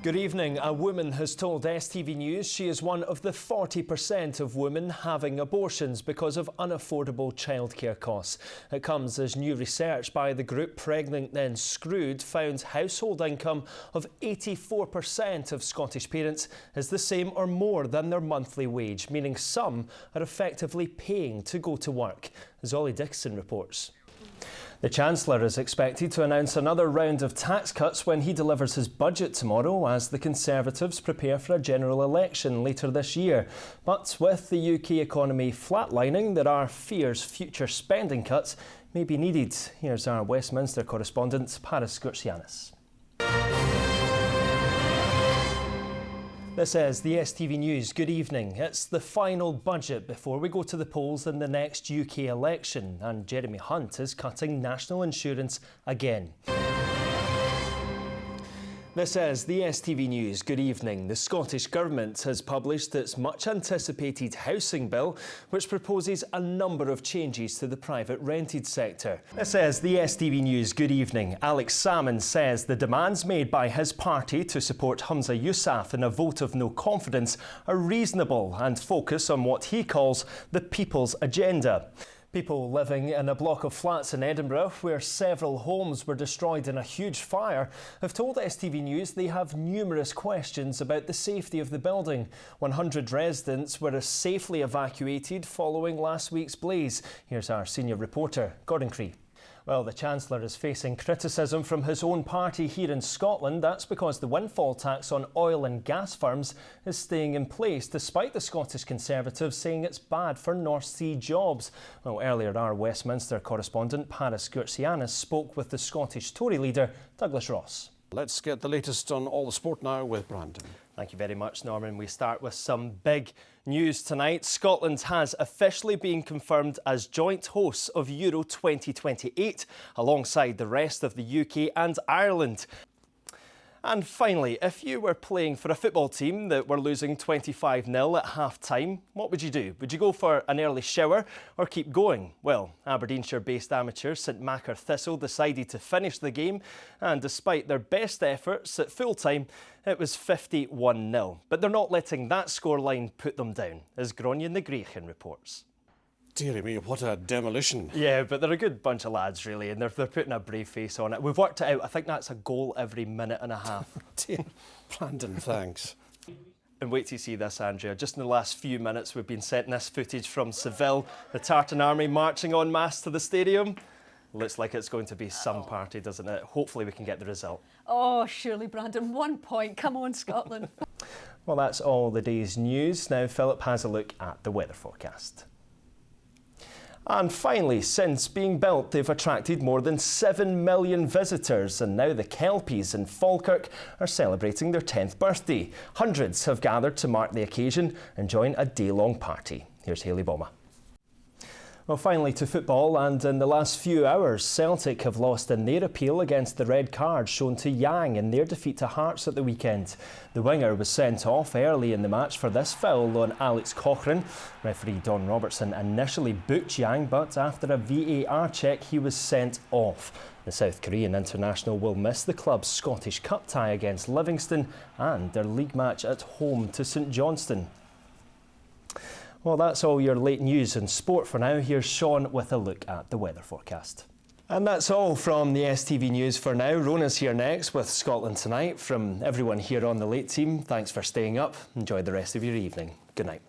Good evening. A woman has told STV News she is one of the 40% of women having abortions because of unaffordable childcare costs. It comes as new research by the group Pregnant Then Screwed found household income of 84% of Scottish parents is the same or more than their monthly wage, meaning some are effectively paying to go to work. As Ollie Dixon reports. The Chancellor is expected to announce another round of tax cuts when he delivers his budget tomorrow as the Conservatives prepare for a general election later this year. But with the UK economy flatlining, there are fears future spending cuts may be needed. Here's our Westminster correspondent, Paris Gurtsianis. This is the STV News. Good evening. It's the final budget before we go to the polls in the next UK election, and Jeremy Hunt is cutting national insurance again. This is the STV News. Good evening. The Scottish Government has published its much-anticipated housing bill, which proposes a number of changes to the private rented sector. This is the STV News. Good evening. Alex Salmond says the demands made by his party to support Humza Yousaf in a vote of no confidence are reasonable and focus on what he calls the people's agenda. People living in a block of flats in Edinburgh, where several homes were destroyed in a huge fire, have told STV News they have numerous questions about the safety of the building. 100 residents were safely evacuated following last week's blaze. Here's our senior reporter, Gordon Cree. Well, the Chancellor is facing criticism from his own party here in Scotland. That's because the windfall tax on oil and gas firms is staying in place, despite the Scottish Conservatives saying it's bad for North Sea jobs. Well, earlier our Westminster correspondent, Paris Gurtsianis, spoke with the Scottish Tory leader, Douglas Ross. Let's get the latest on all the sport now with Brandon. Thank you very much, Norman. We start with some big news tonight. Scotland has officially been confirmed as joint hosts of Euro 2028, alongside the rest of the UK and Ireland. And finally, if you were playing for a football team that were losing 25-0 at half-time, what would you do? Would you go for an early shower or keep going? Well, Aberdeenshire-based amateur St Macher Thistle decided to finish the game, and despite their best efforts at full-time, it was 51-0. But they're not letting that scoreline put them down, as Gronje Negrechen reports. Dear me, what a demolition. Yeah, but they're a good bunch of lads, really, and they're putting a brave face on it. We've worked it out. I think that's a goal every minute and a half. Dear Brandon, thanks. And wait till you see this, Andrea. Just in the last few minutes, we've been sent this footage from Seville, the Tartan Army marching en masse to the stadium. Looks like it's going to be some party, doesn't it? Hopefully we can get the result. Oh, surely, Brandon. 1 point. Come on, Scotland. Well, that's all the day's news. Now, Philip has a look at the weather forecast. And finally, since being built, they've attracted more than 7 million visitors, and now the Kelpies in Falkirk are celebrating their 10th birthday. Hundreds have gathered to mark the occasion and join a day-long party. Here's Hayley Boma. Well, finally to football, and in the last few hours, Celtic have lost in their appeal against the red card shown to Yang in their defeat to Hearts at the weekend. The winger was sent off early in the match for this foul on Alex Cochrane. Referee Don Robertson initially booked Yang, but after a VAR check, he was sent off. The South Korean international will miss the club's Scottish Cup tie against Livingston and their league match at home to St Johnstone. Well, that's all your late news and sport for now. Here's Sean with a look at the weather forecast. And that's all from the STV News for now. Rona's here next with Scotland Tonight. From everyone here on the late team, thanks for staying up. Enjoy the rest of your evening. Good night.